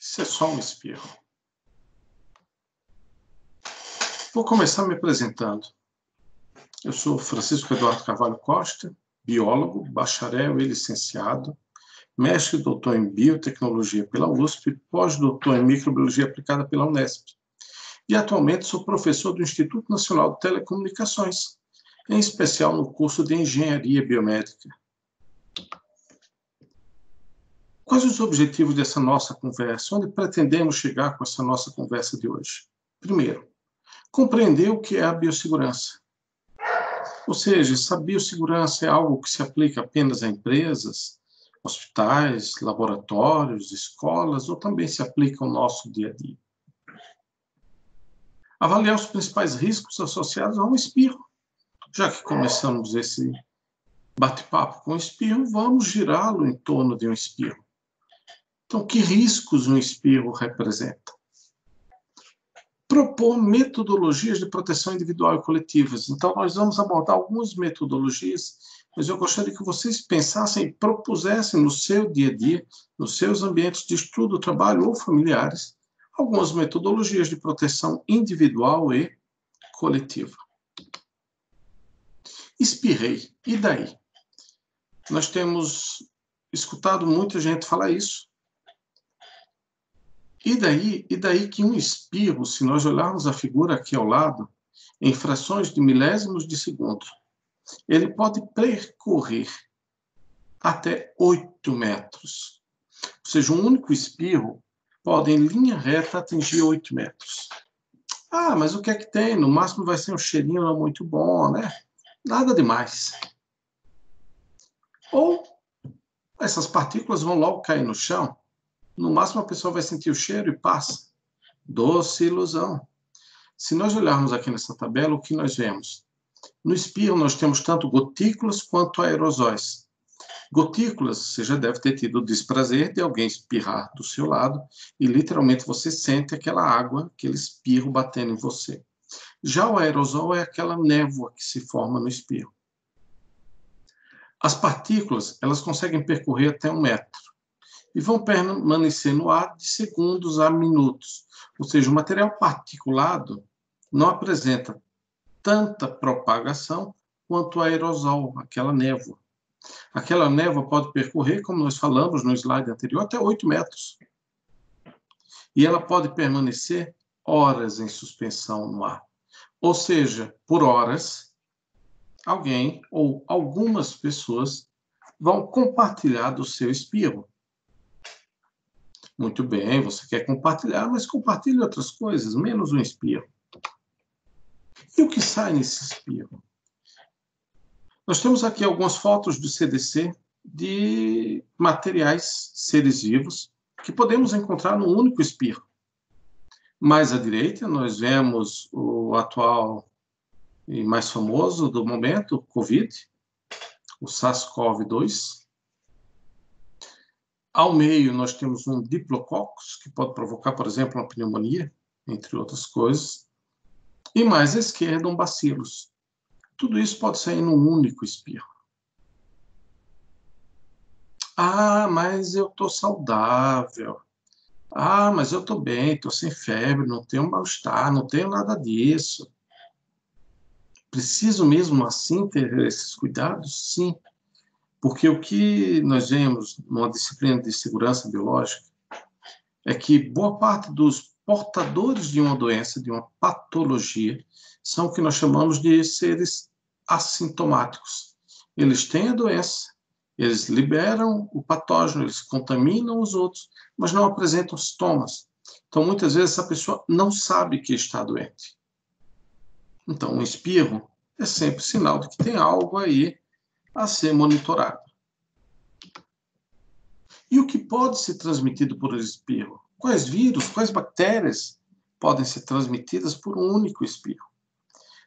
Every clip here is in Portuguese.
Isso é só um espirro. Vou começar me apresentando. Eu sou Francisco Eduardo Carvalho Costa, biólogo, bacharel e licenciado, mestre e doutor em biotecnologia pela USP, pós-doutor em microbiologia aplicada pela Unesp. E atualmente sou professor do Instituto Nacional de Telecomunicações, em especial no curso de Engenharia Biomédica. Quais os objetivos dessa nossa conversa? Onde pretendemos chegar com essa nossa conversa de hoje? Primeiro, compreender o que é a biossegurança. Ou seja, essa biossegurança é algo que se aplica apenas a empresas, hospitais, laboratórios, escolas, ou também se aplica ao nosso dia a dia. Avaliar os principais riscos associados a um espirro. Já que começamos esse bate-papo com o espirro, vamos girá-lo em torno de um espirro. Então, que riscos um espirro representa? Propor metodologias de proteção individual e coletivas. Então, nós vamos abordar algumas metodologias, mas eu gostaria que vocês pensassem e propusessem no seu dia a dia, nos seus ambientes de estudo, trabalho ou familiares, algumas metodologias de proteção individual e coletiva. Espirrei. E daí? Nós temos escutado muita gente falar isso. E daí que um espirro, se nós olharmos a figura aqui ao lado, em frações de milésimos de segundo, ele pode percorrer até 8 metros. Ou seja, um único espirro pode, em linha reta, atingir 8 metros. Ah, mas o que é que tem? No máximo vai ser um cheirinho não muito bom, né? Nada demais. Ou essas partículas vão logo cair no chão. No máximo a pessoa vai sentir o cheiro e passa. Doce ilusão. Se nós olharmos aqui nessa tabela, o que nós vemos? No espirro nós temos tanto gotículas quanto aerosóis. Gotículas, você já deve ter tido o desprazer de alguém espirrar do seu lado e literalmente você sente aquela água, aquele espirro batendo em você. Já o aerosol é aquela névoa que se forma no espirro. As partículas, elas conseguem percorrer até 1 metro e vão permanecer no ar de segundos a minutos. Ou seja, o material particulado não apresenta tanta propagação quanto o aerosol, aquela névoa. Aquela névoa pode percorrer, como nós falamos no slide anterior, até 8 metros. E ela pode permanecer horas em suspensão no ar. Ou seja, por horas, alguém ou algumas pessoas vão compartilhar do seu espirro. Muito bem, você quer compartilhar, mas compartilhe outras coisas, menos um espirro. E o que sai nesse espirro? Nós temos aqui algumas fotos do CDC de materiais, seres vivos, que podemos encontrar num único espirro. Mais à direita, nós vemos o atual e mais famoso do momento, o Covid, o SARS-CoV-2. Ao meio, nós temos um diplococcus, que pode provocar, por exemplo, uma pneumonia, entre outras coisas. E mais à esquerda, um bacillus. Tudo isso pode sair num único espirro. Ah, mas eu estou saudável. Ah, mas eu estou bem, estou sem febre, não tenho mal-estar, não tenho nada disso. Preciso mesmo assim ter esses cuidados? Sim. Porque o que nós vemos numa disciplina de segurança biológica é que boa parte dos portadores de uma doença, de uma patologia, são o que nós chamamos de seres assintomáticos. Eles têm a doença, eles liberam o patógeno, eles contaminam os outros, mas não apresentam sintomas. Então, muitas vezes, essa pessoa não sabe que está doente. Então, um espirro é sempre sinal de que tem algo aí a ser monitorado. E o que pode ser transmitido por espirro? Quais vírus, quais bactérias podem ser transmitidas por um único espirro?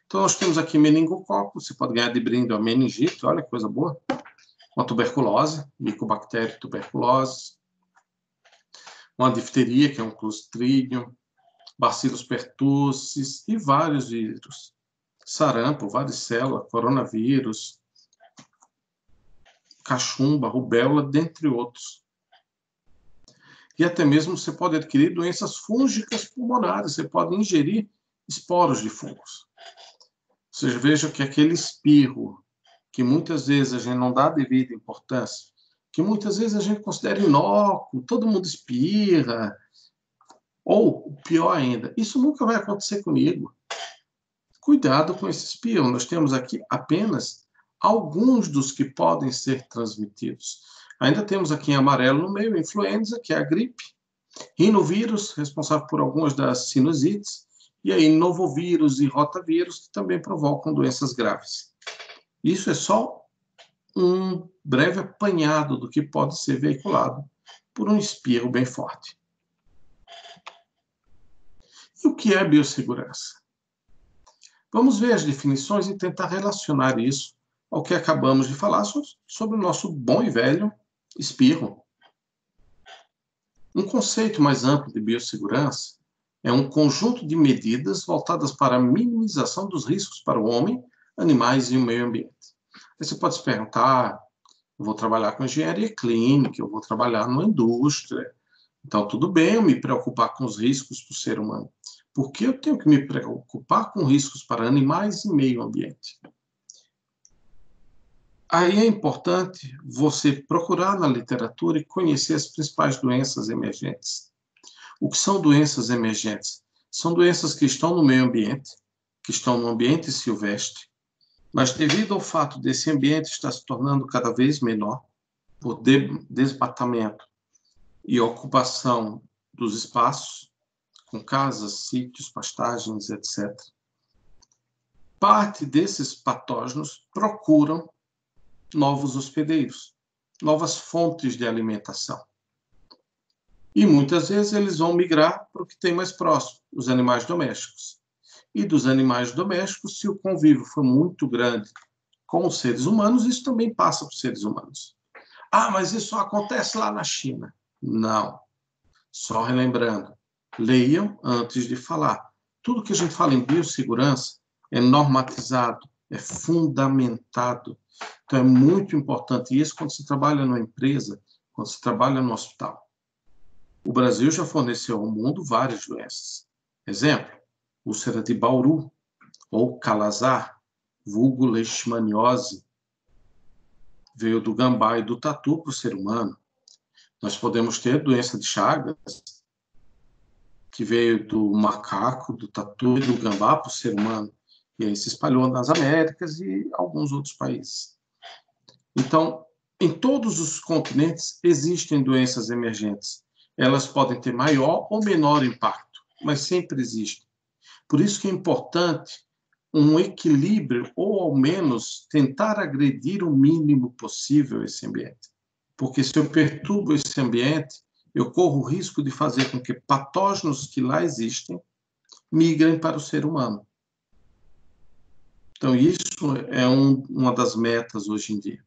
Então, nós temos aqui meningococo, você pode ganhar de brinde a meningite, olha que coisa boa. Uma tuberculose, Mycobacterium tuberculose. Uma difteria, que é um clostridium. Bacillus pertussis e vários vírus. Sarampo, varicela, coronavírus. cachumba, rubéola, dentre outros. E até mesmo você pode adquirir doenças fúngicas pulmonares, você pode ingerir esporos de fungos. Ou seja, veja que aquele espirro, que muitas vezes a gente não dá devida importância, que muitas vezes a gente considera inócuo, todo mundo espirra, ou, pior ainda, isso nunca vai acontecer comigo. Cuidado com esse espirro, nós temos aqui apenas alguns dos que podem ser transmitidos. Ainda temos aqui em amarelo no meio a influenza, que é a gripe, rinovírus, responsável por algumas das sinusites, e aí novovírus e rotavírus, que também provocam doenças graves. Isso é só um breve apanhado do que pode ser veiculado por um espirro bem forte. E o que é biossegurança? Vamos ver as definições e tentar relacionar isso ao que acabamos de falar sobre o nosso bom e velho espirro. Um conceito mais amplo de biossegurança é um conjunto de medidas voltadas para a minimização dos riscos para o homem, animais e o meio ambiente. Aí você pode se perguntar, eu vou trabalhar com engenharia clínica, eu vou trabalhar numa indústria, então tudo bem eu me preocupar com os riscos para o ser humano. Por que eu tenho que me preocupar com riscos para animais e meio ambiente? Aí é importante você procurar na literatura e conhecer as principais doenças emergentes. O que são doenças emergentes? São doenças que estão no meio ambiente, que estão no ambiente silvestre, mas devido ao fato desse ambiente estar se tornando cada vez menor, por desmatamento e ocupação dos espaços, com casas, sítios, pastagens, etc. Parte desses patógenos procuram novos hospedeiros, novas fontes de alimentação. E muitas vezes eles vão migrar para o que tem mais próximo, os animais domésticos. E dos animais domésticos, se o convívio for muito grande com os seres humanos, isso também passa para os seres humanos. Ah, mas isso só acontece lá na China. Não. Só relembrando, leiam antes de falar. Tudo que a gente fala em biossegurança é normatizado, é fundamentado. Então, é muito importante isso quando se trabalha numa empresa, quando se trabalha no hospital. O Brasil já forneceu ao mundo várias doenças. Exemplo, úlcera de Bauru, ou calazar, vulgo leishmaniose, veio do gambá e do tatu para o ser humano. Nós podemos ter doença de Chagas, que veio do macaco, do tatu e do gambá para o ser humano. E aí se espalhou nas Américas e alguns outros países. Então, em todos os continentes existem doenças emergentes. Elas podem ter maior ou menor impacto, mas sempre existem. Por isso que é importante um equilíbrio, ou ao menos tentar agredir o mínimo possível esse ambiente. Porque se eu perturbo esse ambiente, eu corro o risco de fazer com que patógenos que lá existem migrem para o ser humano. Então, isso é uma das metas hoje em dia.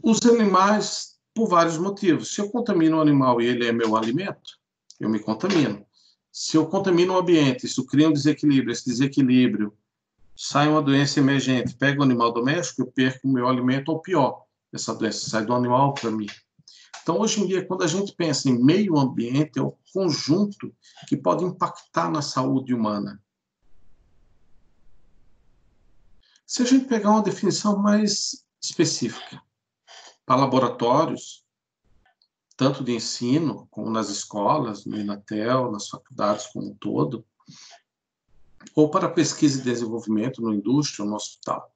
Os animais, por vários motivos. Se eu contamino um animal e ele é meu alimento, eu me contamino. Se eu contamino o ambiente, isso cria um desequilíbrio, esse desequilíbrio sai uma doença emergente, pega o animal doméstico, eu perco o meu alimento, ou pior, essa doença sai do animal para mim. Então, hoje em dia, quando a gente pensa em meio ambiente, é o conjunto que pode impactar na saúde humana. Se a gente pegar uma definição mais específica, para laboratórios, tanto de ensino, como nas escolas, no Inatel, nas faculdades como um todo, ou para pesquisa e desenvolvimento na indústria ou no hospital.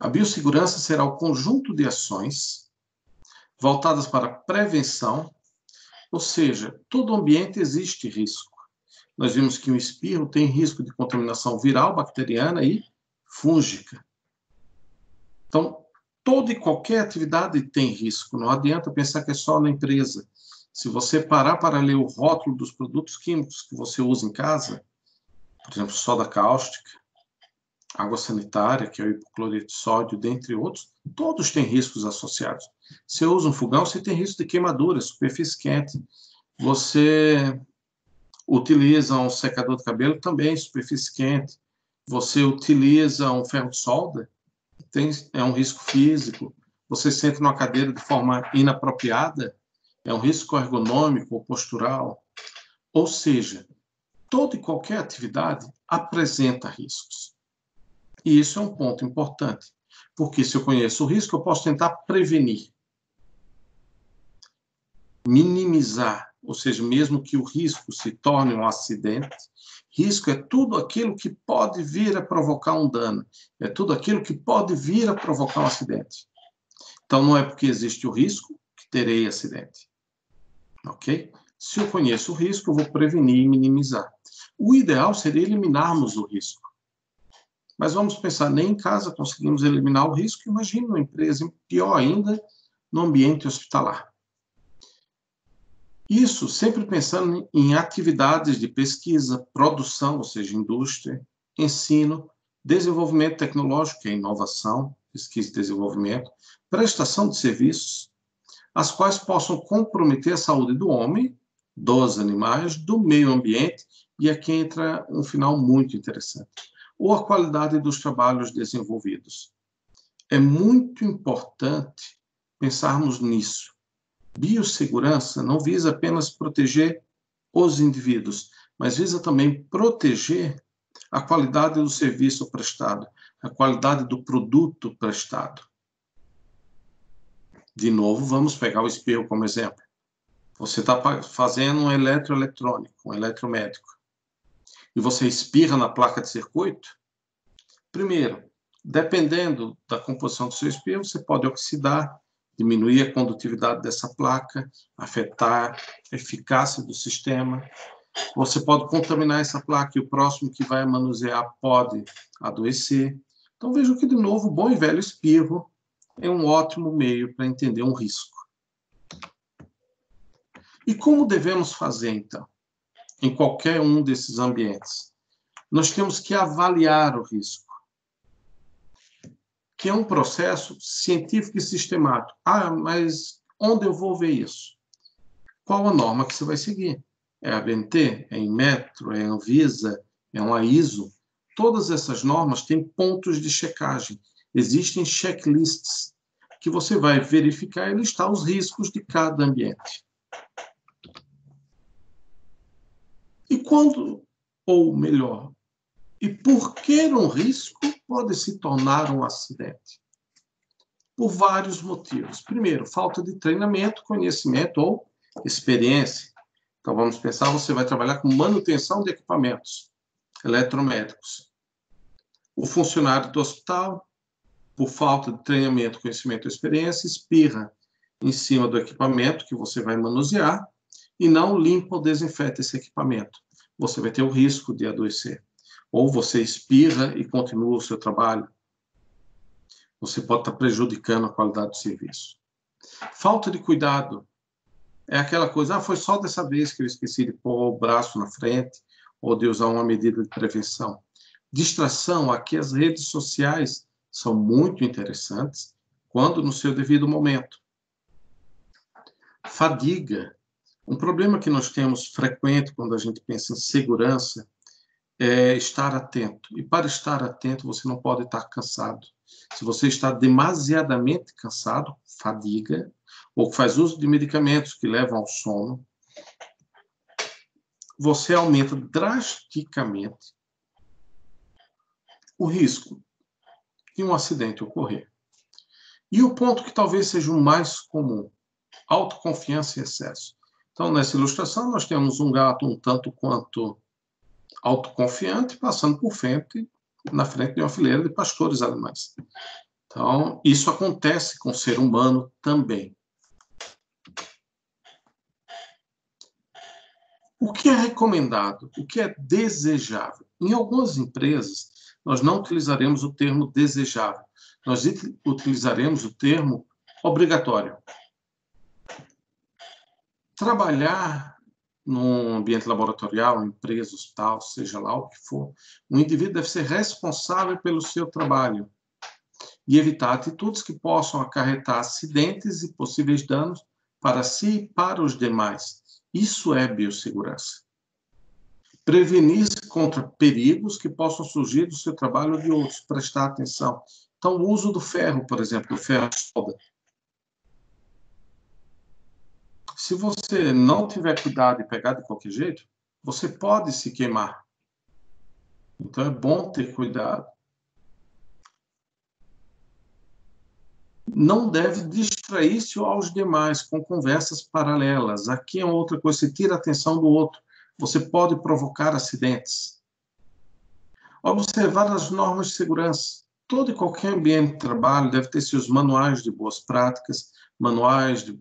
A biossegurança será o conjunto de ações voltadas para a prevenção, ou seja, todo ambiente existe risco. Nós vimos que o espirro tem risco de contaminação viral, bacteriana e fúngica. Então, toda e qualquer atividade tem risco. Não adianta pensar que é só na empresa. Se você parar para ler o rótulo dos produtos químicos que você usa em casa, por exemplo, soda cáustica, água sanitária, que é o hipocloreto de sódio, dentre outros, todos têm riscos associados. Você usa um fogão, você tem risco de queimadura, superfície quente. Você utiliza um secador de cabelo, também superfície quente. Você utiliza um ferro de solda, é um risco físico. você senta numa cadeira de forma inapropriada, é um risco ergonômico ou postural. Ou seja, toda e qualquer atividade apresenta riscos. E isso é um ponto importante, porque se eu conheço o risco, eu posso tentar prevenir, minimizar, ou seja, mesmo que o risco se torne um acidente. Risco é tudo aquilo que pode vir a provocar um dano, é tudo aquilo que pode vir a provocar um acidente. Então, não é porque existe o risco que terei acidente. Ok? Se eu conheço o risco, eu vou prevenir e minimizar. O ideal seria eliminarmos o risco. Mas vamos pensar, nem em casa conseguimos eliminar o risco, imagine uma empresa, pior ainda, no ambiente hospitalar. Isso sempre pensando em atividades de pesquisa, produção, ou seja, indústria, ensino, desenvolvimento tecnológico, que é inovação, pesquisa e desenvolvimento, prestação de serviços, as quais possam comprometer a saúde do homem, dos animais, do meio ambiente, e aqui entra um final muito interessante, ou a qualidade dos trabalhos desenvolvidos. É muito importante pensarmos nisso. Biossegurança não visa apenas proteger os indivíduos, mas visa também proteger a qualidade do serviço prestado, a qualidade do produto prestado. De novo, vamos pegar o espirro como exemplo. Você está fazendo um eletroeletrônico, um eletromédico, e você espirra na placa de circuito. Primeiro, dependendo da composição do seu espirro, você pode oxidar, diminuir a condutividade dessa placa, afetar a eficácia do sistema. Você pode contaminar essa placa e o próximo que vai manusear pode adoecer. Então, vejam que, de novo, o bom e velho espirro é um ótimo meio para entender um risco. E como devemos fazer, então, em qualquer um desses ambientes? Nós temos que avaliar o risco, que é um processo científico e sistemático. Ah, mas onde eu vou ver isso? Qual a norma que você vai seguir? É a ABNT? É Inmetro? É a Anvisa? É uma ISO? Todas essas normas têm pontos de checagem. Existem checklists que você vai verificar e listar os riscos de cada ambiente. E quando, ou melhor, e por que um risco pode se tornar um acidente? Por vários motivos. Primeiro, falta de treinamento, conhecimento ou experiência. Então, vamos pensar, você vai trabalhar com manutenção de equipamentos eletromédicos. O funcionário do hospital, por falta de treinamento, conhecimento ou experiência, espirra em cima do equipamento que você vai manusear e não limpa ou desinfeta esse equipamento. Você vai ter o risco de adoecer. Ou você espirra e continua o seu trabalho. Você pode estar prejudicando a qualidade do serviço. Falta de cuidado. É aquela coisa, foi só dessa vez que eu esqueci de pôr o braço na frente ou de usar uma medida de prevenção. Distração, aqui as redes sociais são muito interessantes quando no seu devido momento. Fadiga. Um problema que nós temos frequente quando a gente pensa em segurança é estar atento. E para estar atento, você não pode estar cansado. Se você está demasiadamente cansado, fadiga, ou faz uso de medicamentos que levam ao sono, você aumenta drasticamente o risco de um acidente ocorrer. E o ponto que talvez seja o mais comum, autoconfiança e excesso. Então, nessa ilustração, nós temos um gato um tanto quanto autoconfiante, passando por frente, na frente de uma fileira de pastores alemães. Então, isso acontece com o ser humano também. O que é recomendado? O que é desejável? Em algumas empresas, nós não utilizaremos o termo desejável. Nós utilizaremos o termo obrigatório. Trabalhar num ambiente laboratorial, empresa, hospital, seja lá o que for, o indivíduo deve ser responsável pelo seu trabalho e evitar atitudes que possam acarretar acidentes e possíveis danos para si e para os demais. Isso é biossegurança. Prevenir-se contra perigos que possam surgir do seu trabalho ou de outros, prestar atenção. Então, o uso do ferro, por exemplo, do ferro de solda. se você não tiver cuidado e pegar de qualquer jeito, você pode se queimar. Então, é bom ter cuidado. Não deve distrair-se aos demais com conversas paralelas. Aqui é outra coisa, você tira a atenção do outro. Você pode provocar acidentes. Observar as normas de segurança. Todo e qualquer ambiente de trabalho deve ter seus manuais de boas práticas, manuais de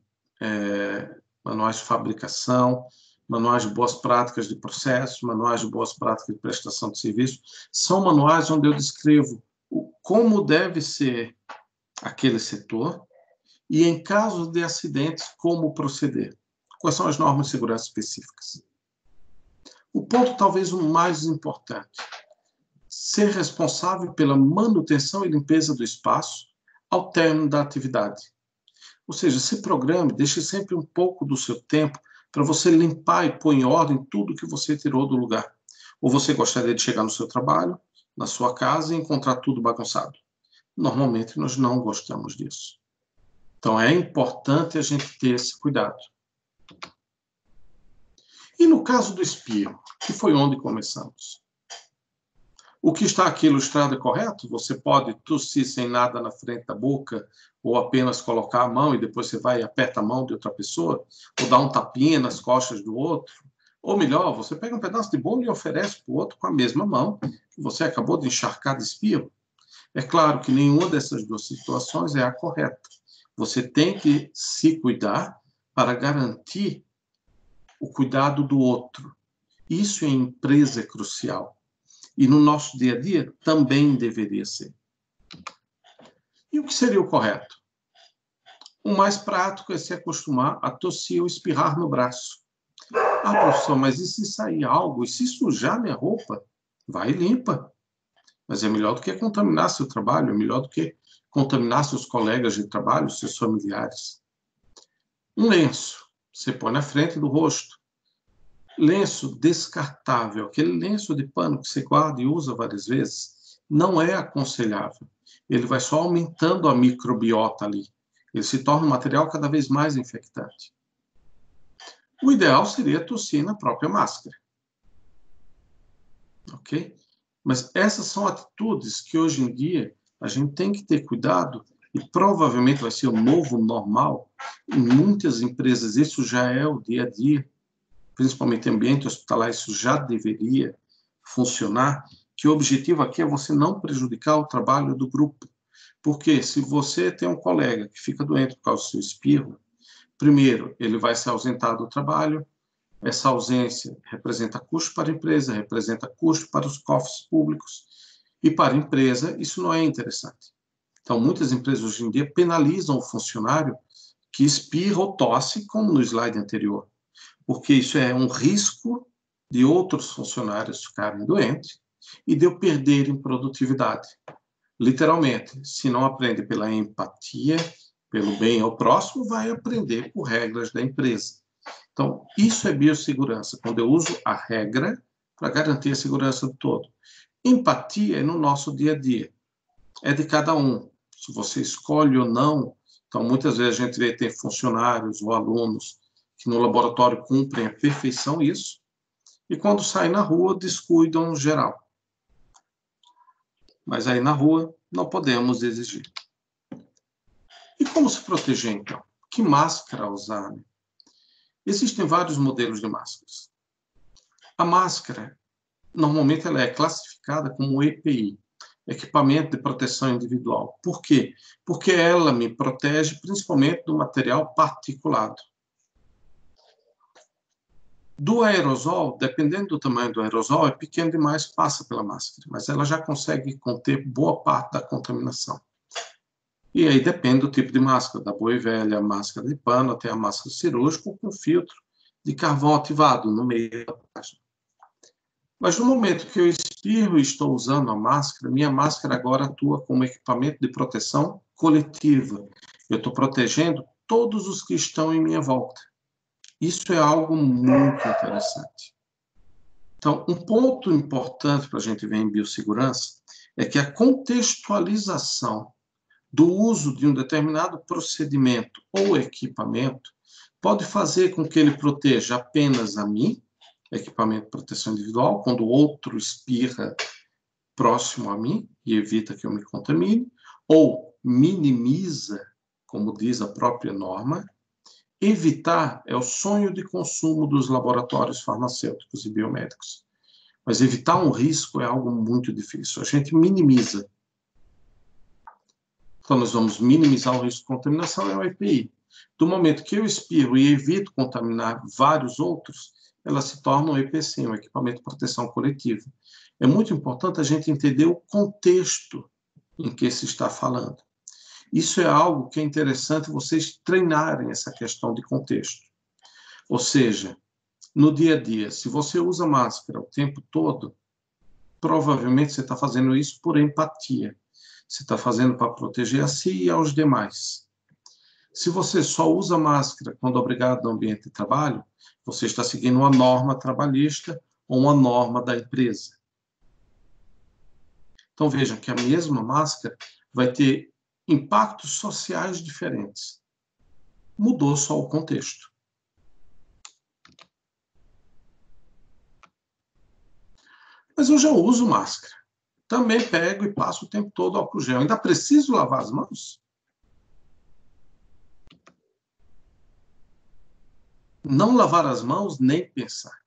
fabricação, manuais de boas práticas de processo, manuais de boas práticas de prestação de serviço. São manuais onde eu descrevo como deve ser aquele setor e, em caso de acidentes, como proceder. Quais são as normas de segurança específicas? O ponto talvez o mais importante: ser responsável pela manutenção e limpeza do espaço ao término da atividade. Ou seja, se programe, deixe sempre um pouco do seu tempo para você limpar e pôr em ordem tudo que você tirou do lugar. Ou você gostaria de chegar no seu trabalho, na sua casa e encontrar tudo bagunçado? Normalmente nós não gostamos disso. Então é importante a gente ter esse cuidado. E no caso do espirro, que foi onde começamos? O que está aqui ilustrado é correto? Você pode tossir sem nada na frente da boca, ou apenas colocar a mão e depois você vai e aperta a mão de outra pessoa, ou dá um tapinha nas costas do outro. Ou melhor, você pega um pedaço de bolo e oferece para o outro com a mesma mão que você acabou de encharcar de espirro. É claro que nenhuma dessas duas situações é a correta. Você tem que se cuidar para garantir o cuidado do outro. Isso em empresa é crucial. E no nosso dia a dia também deveria ser. E o que seria o correto? O mais prático é se acostumar a tossir ou espirrar no braço. Ah, professor, mas e se sair algo? E se sujar minha roupa? Vai e limpa. Mas é melhor do que contaminar seu trabalho, é melhor do que contaminar seus colegas de trabalho, seus familiares. Um lenço, você põe na frente do rosto. Lenço descartável, aquele lenço de pano que você guarda e usa várias vezes, não é aconselhável. Ele vai só aumentando a microbiota ali. Ele se torna um material cada vez mais infectante. O ideal seria tossir na própria máscara. Ok? Mas essas são atitudes que hoje em dia a gente tem que ter cuidado e provavelmente vai ser o novo normal. Em muitas empresas isso já é o dia a dia, principalmente em ambiente hospitalar, isso já deveria funcionar, que o objetivo aqui é você não prejudicar o trabalho do grupo. Porque se você tem um colega que fica doente por causa do seu espirro, primeiro, ele vai se ausentar do trabalho. Essa ausência representa custo para a empresa, representa custo para os cofres públicos, e para a empresa isso não é interessante. Então, muitas empresas hoje em dia penalizam o funcionário que espirra ou tosse, como no slide anterior, porque isso é um risco de outros funcionários ficarem doentes e de eu perderem produtividade. Literalmente, se não aprende pela empatia, pelo bem ao próximo, vai aprender por regras da empresa. Então, isso é biossegurança, quando eu uso a regra para garantir a segurança do todo. Empatia é no nosso dia a dia, é de cada um. Se você escolhe ou não, então muitas vezes a gente vê ter funcionários ou alunos que no laboratório cumprem à perfeição isso, e quando saem na rua descuidam geral. Mas aí na rua não podemos exigir. E como se proteger então? Que máscara usar? Existem vários modelos de máscaras. A máscara, normalmente, ela é classificada como EPI, Equipamento de Proteção Individual. Por quê? Porque ela me protege principalmente do material particulado. Do aerosol, dependendo do tamanho do aerosol, é pequeno demais, passa pela máscara, mas ela já consegue conter boa parte da contaminação. E aí depende do tipo de máscara, da boa e velha máscara de pano até a máscara cirúrgica com filtro de carvão ativado no meio da página. Mas no momento que eu espirro e estou usando a máscara, minha máscara agora atua como equipamento de proteção coletiva. Eu estou protegendo todos os que estão em minha volta. Isso é algo muito interessante. Então, um ponto importante para a gente ver em biossegurança é que a contextualização do uso de um determinado procedimento ou equipamento Pode fazer com que ele proteja apenas a mim, equipamento de proteção individual, quando o outro espirra próximo a mim e evita que eu me contamine, ou minimiza, como diz a própria norma. Evitar é o sonho de consumo dos laboratórios farmacêuticos e biomédicos. Mas evitar um risco é algo muito difícil. A gente minimiza. Então, nós vamos minimizar o risco de contaminação, é o EPI. Do momento que eu espirro e evito contaminar vários outros, ela se torna um EPC, um equipamento de proteção coletiva. É muito importante a gente entender o contexto em que se está falando. Isso é algo que é interessante vocês treinarem essa questão de contexto. Ou seja, no dia a dia, se você usa máscara o tempo todo, provavelmente você está fazendo isso por empatia. Você está fazendo para proteger a si e aos demais. Se você só usa máscara quando obrigado no ambiente de trabalho, você está seguindo uma norma trabalhista ou uma norma da empresa. Então vejam que a mesma máscara vai ter impactos sociais diferentes. Mudou só o contexto. Mas eu já uso máscara. Também pego e passo o tempo todo álcool gel. Ainda preciso lavar as mãos? Não lavar as mãos, nem pensar.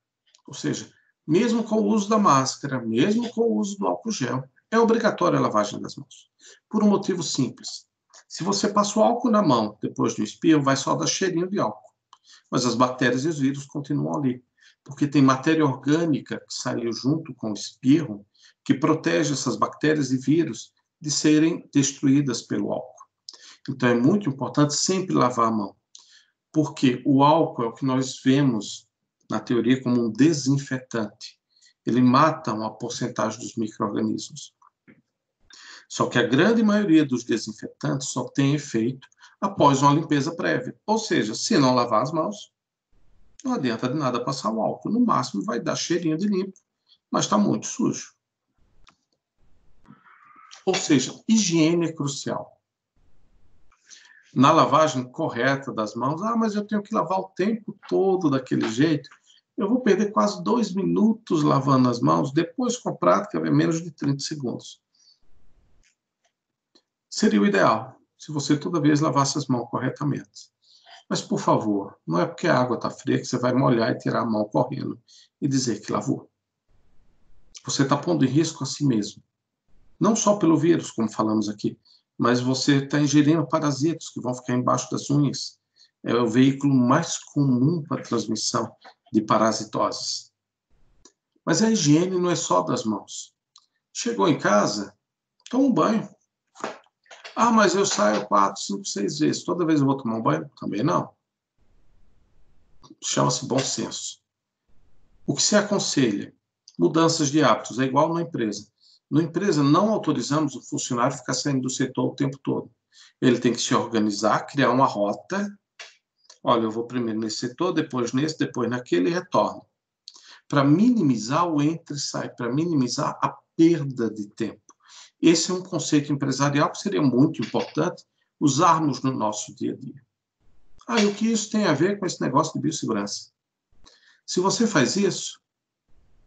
Ou seja, mesmo com o uso da máscara, mesmo com o uso do álcool gel, é obrigatória a lavagem das mãos. Por um motivo simples. Se você passa o álcool na mão depois do espirro, vai só dar cheirinho de álcool. Mas as bactérias e os vírus continuam ali. Porque tem matéria orgânica que saiu junto com o espirro que protege essas bactérias e vírus de serem destruídas pelo álcool. Então é muito importante sempre lavar a mão. Porque o álcool é o que nós vemos na teoria como um desinfetante. Ele mata uma porcentagem dos micro-organismos. Só que a grande maioria dos desinfetantes só tem efeito após uma limpeza prévia. Ou seja, se não lavar as mãos, não adianta de nada passar o álcool. No máximo vai dar cheirinho de limpo, mas está muito sujo. Ou seja, higiene é crucial. Na lavagem correta das mãos, mas eu tenho que lavar o tempo todo daquele jeito. Eu vou perder quase 2 minutos lavando as mãos, depois com a prática é menos de 30 segundos. Seria o ideal, se você toda vez lavasse as mãos corretamente. Mas, por favor, não é porque a água está fria que você vai molhar e tirar a mão correndo e dizer que lavou. Você está pondo em risco a si mesmo. Não só pelo vírus, como falamos aqui, mas você está ingerindo parasitas que vão ficar embaixo das unhas. É o veículo mais comum para a transmissão de parasitoses. Mas a higiene não é só das mãos. Chegou em casa, toma um banho. Mas eu saio 4, 5, 6 vezes. Toda vez eu vou tomar um banho? Também não. Chama-se bom senso. O que se aconselha? Mudanças de hábitos. É igual na empresa. Na empresa, não autorizamos o funcionário ficar saindo do setor o tempo todo. Ele tem que se organizar, criar uma rota. Olha, eu vou primeiro nesse setor, depois nesse, depois naquele e retorno. Para minimizar o entra e sai, para minimizar a perda de tempo. Esse é um conceito empresarial que seria muito importante usarmos no nosso dia a dia. E o que isso tem a ver com esse negócio de biossegurança? Se você faz isso,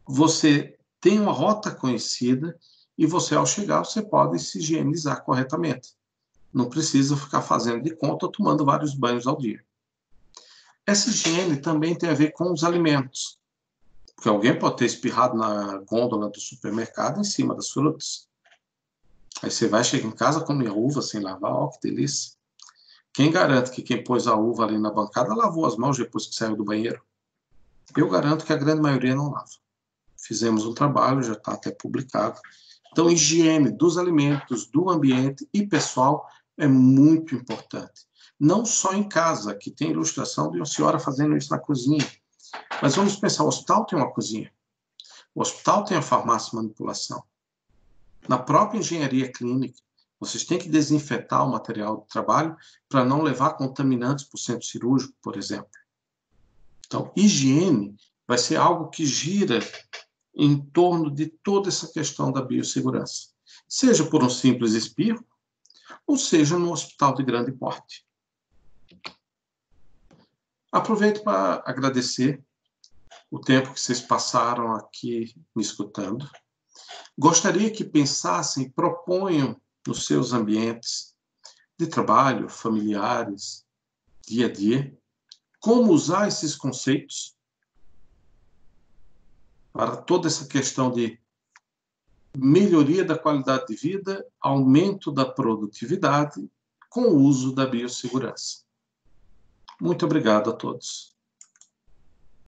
você tem uma rota conhecida e você, ao chegar, você pode se higienizar corretamente. Não precisa ficar fazendo de conta ou tomando vários banhos ao dia. Essa higiene também tem a ver com os alimentos. Porque alguém pode ter espirrado na gôndola do supermercado em cima das frutas. Aí você vai, chega em casa, come a uva sem lavar, que delícia. Quem garante que quem pôs a uva ali na bancada lavou as mãos depois que saiu do banheiro? Eu garanto que a grande maioria não lava. Fizemos um trabalho, já está até publicado. Então, higiene dos alimentos, do ambiente e pessoal é muito importante. Não só em casa, que tem ilustração de uma senhora fazendo isso na cozinha. Mas vamos pensar, o hospital tem uma cozinha. O hospital tem a farmácia de manipulação. Na própria engenharia clínica, vocês têm que desinfetar o material de trabalho para não levar contaminantes para o centro cirúrgico, por exemplo. Então, higiene vai ser algo que gira em torno de toda essa questão da biossegurança. Seja por um simples espirro, ou seja no hospital de grande porte. Aproveito para agradecer o tempo que vocês passaram aqui me escutando. Gostaria que pensassem e proponham nos seus ambientes de trabalho, familiares, dia a dia, como usar esses conceitos para toda essa questão de melhoria da qualidade de vida, aumento da produtividade, com o uso da biossegurança. Muito obrigado a todos.